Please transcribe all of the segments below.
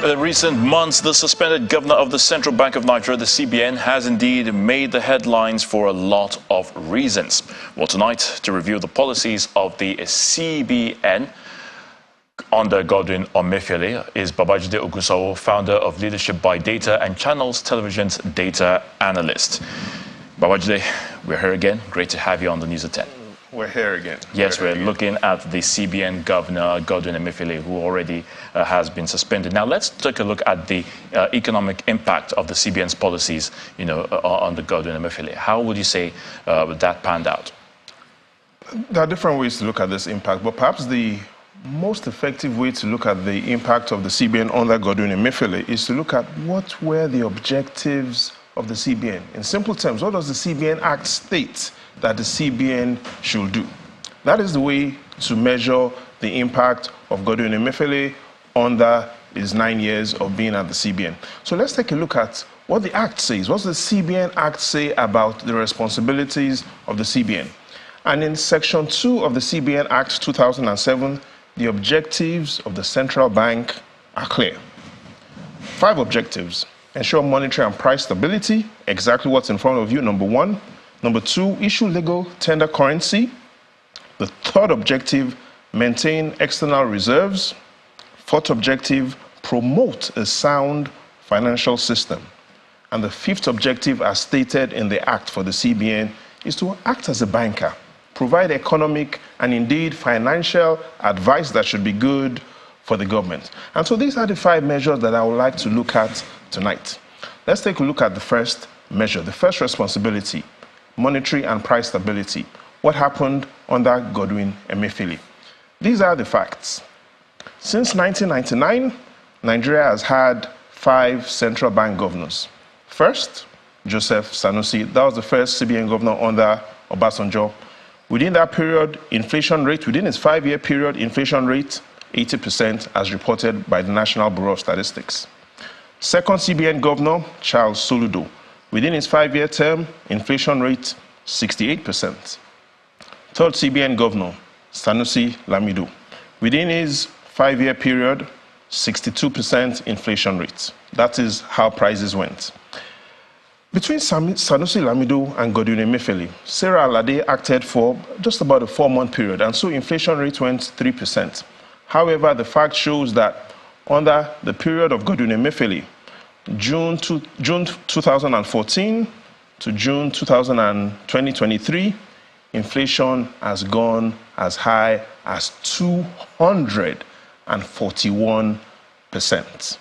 In recent months, the suspended governor of the Central Bank of Nigeria, the CBN, has indeed made the headlines for a lot of reasons. Well, tonight, to review the policies of the CBN under Godwin Emefiele is Babajide Ogunsanwo, founder of Leadership by Data and Channels Television's data analyst. Babajide, we're here again. Great to have you on the News at 10. We're here again. Yes, we're looking at the CBN governor, Godwin Emefiele, who already has been suspended. Now, let's take a look at the economic impact of the CBN's policies, under Godwin Emefiele. How would you say that panned out? There are different ways to look at this impact, but perhaps the most effective way to look at the impact of the CBN under Godwin Emefiele is to look at what were the objectives of the CBN. In simple terms, what does the CBN Act state that the CBN should do? That is the way to measure the impact of Godwin Emefiele under his 9 years of being at the CBN. So let's take a look at what the Act says. What does the CBN Act say about the responsibilities of the CBN? And in Section 2 of the CBN Act 2007, the objectives of the central bank are clear. 5 objectives. Ensure monetary and price stability, exactly what's in front of you, number 1. Number 2, issue legal tender currency. The 3rd objective, maintain external reserves. 4th objective, promote a sound financial system. And the 5th objective, as stated in the Act for the CBN, is to act as a banker, provide economic and indeed financial advice that should be good for the government. And so these are the 5 measures that I would like to look at tonight. Let's take a look at the first measure, the first responsibility, monetary and price stability. What happened under Godwin Emefiele? These are the facts. Since 1999, Nigeria has had 5 central bank governors. First, Joseph Sanusi, that was the first CBN governor under Obasanjo. Within that period, inflation rate, within its 5-year period, inflation rate, 80% as reported by the National Bureau of Statistics. Second CBN governor, Charles Soludo. Within his 5-year term, inflation rate, 68%. Third CBN governor, Sanusi Lamido. Within his 5-year period, 62% inflation rate. That is how prices went. Between Sanusi Lamido and Godwin Emefiele, Sarah Alade acted for just about a 4-month period, and so inflation rate went 3%. However, the fact shows that under the period of Godwin Emefiele, June 2014 to June 2023, inflation has gone as high as 241%.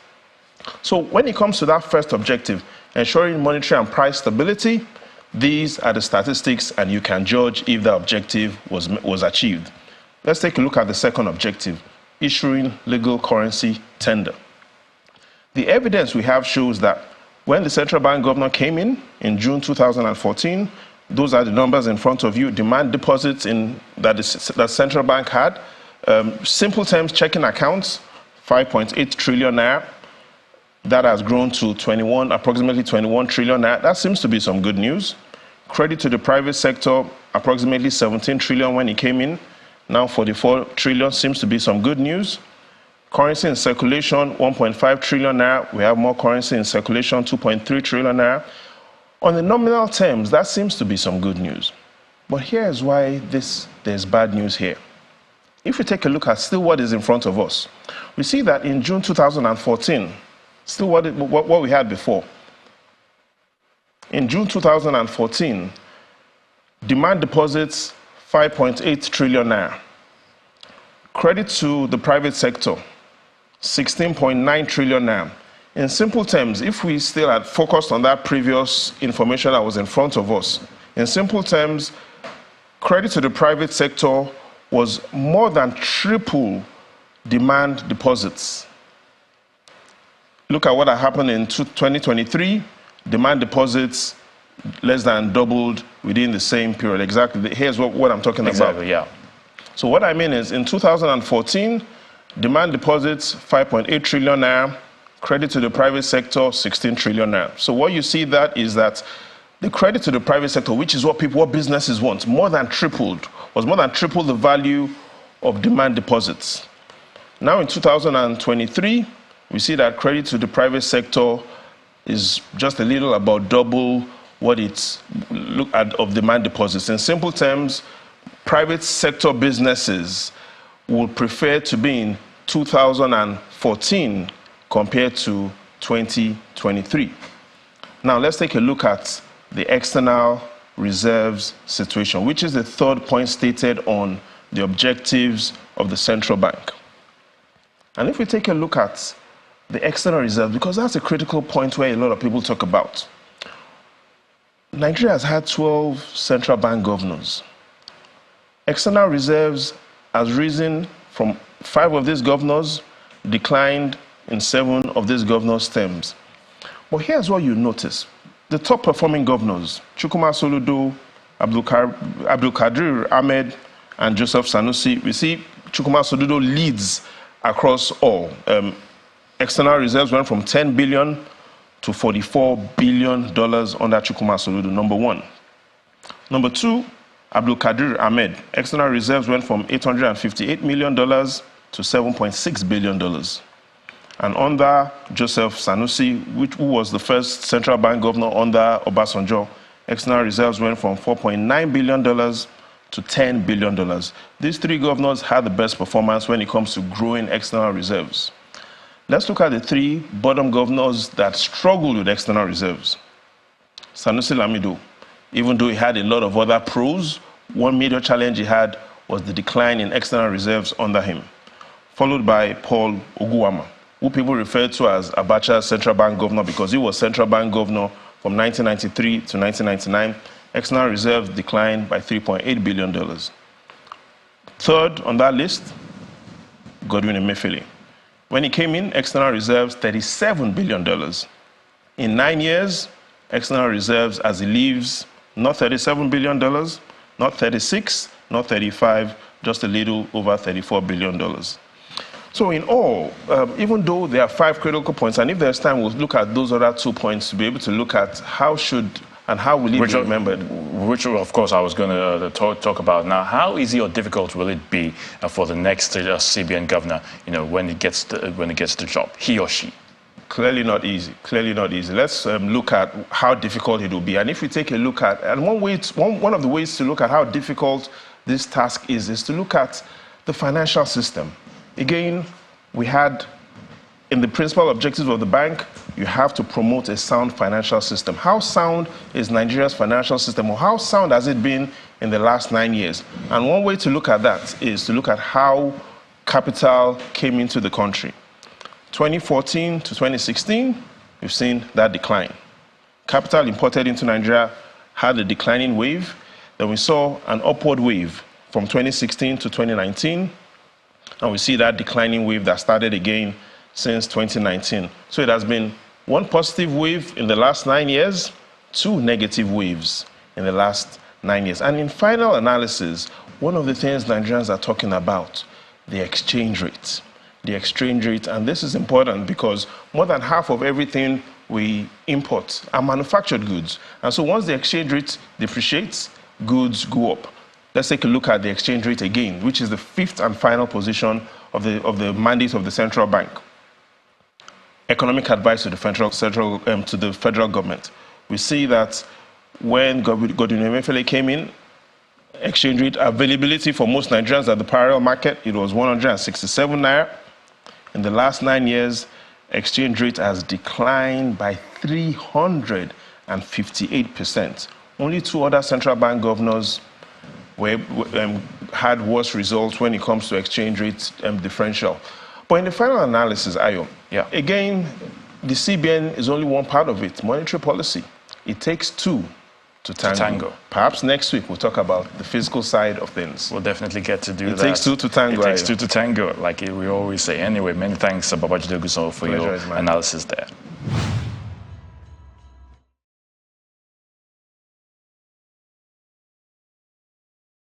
So when it comes to that first objective, ensuring monetary and price stability, these are the statistics, and you can judge if the objective was achieved. Let's take a look at the second objective, issuing legal currency tender. The evidence we have shows that when the central bank governor came in June 2014, those are the numbers in front of you, demand deposits that the central bank had. Simple terms, checking accounts, 5.8 trillion naira. That has grown to approximately 21 trillion naira. That seems to be some good news. Credit to the private sector, approximately 17 trillion when he came in. Now 44 trillion seems to be some good news. Currency in circulation, 1.5 trillion naira. We have more currency in circulation, 2.3 trillion naira. On the nominal terms, that seems to be some good news. But here's why there's bad news here. If we take a look at still what is in front of us, we see that in June 2014, still what we had before. In June 2014, demand deposits, 5.8 trillion naira. Credit to the private sector, 16.9 trillion naira. In simple terms, if we still had focused on that previous information that was in front of us, in simple terms, credit to the private sector was more than triple demand deposits. Look at what happened in 2023. Demand deposits less than doubled within the same period. Exactly. Here's what I'm talking about. Exactly, yeah. So what I mean is, in 2014, demand deposits, 5.8 trillion naira. Credit to the private sector, 16 trillion naira. So what you see that is that the credit to the private sector, which is what businesses want, was more than triple the value of demand deposits. Now in 2023, We see that credit to the private sector is just a little about double what it's look at of demand deposits. In simple terms, private sector businesses would prefer to be in 2014 compared to 2023. Now, let's take a look at the external reserves situation, which is the third point stated on the objectives of the central bank. And if we take a look at the external reserves, because that's a critical point where a lot of people talk about. Nigeria has had 12 central bank governors. External reserves has risen from 5 of these governors, declined in 7 of these governors' terms. But here's what you notice. The top performing governors, Chukwuma Soludo, Abdulkadir Ahmed, and Joseph Sanusi, we see Chukwuma Soludo leads across all. External reserves went from $10 billion to $44 billion under Chukwuma Soludo, number 1. Number 2, Abdulkadir Ahmed. External reserves went from $858 million to $7.6 billion. And under Joseph Sanusi, who was the first central bank governor under Obasanjo, external reserves went from $4.9 billion to $10 billion. These 3 governors had the best performance when it comes to growing external reserves. Let's look at the 3 bottom governors that struggled with external reserves. Sanusi Lamido, even though he had a lot of other pros, one major challenge he had was the decline in external reserves under him, followed by Paul Oguama, who people refer to as Abacha's central bank governor because he was central bank governor from 1993 to 1999. External reserves declined by $3.8 billion. Third on that list, Godwin Emefiele. When he came in, external reserves, $37 billion. In 9 years, external reserves as he leaves, not $37 billion, not 36, not 35, just a little over $34 billion. So in all, even though there are 5 critical points, and if there's time, we'll look at those other 2 points to be able to look at how should and how will it be remembered? Which, of course, I was going to talk about now. How easy or difficult will it be for the next CBN governor, when he gets the job, he or she? Clearly not easy. Clearly not easy. Let's look at how difficult it will be. And if we take a look at, and one of the ways to look at how difficult this task is to look at the financial system. Again, we had in the principal objectives of the bank, you have to promote a sound financial system. How sound is Nigeria's financial system, or how sound has it been in the last 9 years? And one way to look at that is to look at how capital came into the country. 2014 to 2016, we've seen that decline. Capital imported into Nigeria had a declining wave. Then we saw an upward wave from 2016 to 2019. And we see that declining wave that started again since 2019. So it has been 1 positive wave in the last 9 years, 2 negative waves in the last 9 years. And in final analysis, one of the things Nigerians are talking about, the exchange rate. The exchange rate, and this is important because more than half of everything we import are manufactured goods. And so once the exchange rate depreciates, goods go up. Let's take a look at the exchange rate again, which is the 5th and final position of the mandate of the central bank. Economic advice to the federal government. We see that when Godwin Emefiele came in, exchange rate availability for most Nigerians at the parallel market, it was 167 naira. In the last 9 years, exchange rate has declined by 358%. Only 2 other central bank governors had worse results when it comes to exchange rate differential. But in the final analysis, Ayo, again, the CBN is only one part of it, monetary policy. It takes 2 to tango. Perhaps next week we'll talk about the physical side of things. We'll definitely get to do that. It takes 2 to tango. It takes 2 to tango, like we always say. Anyway, many thanks, Babajide Ogunsanwo, for your analysis there.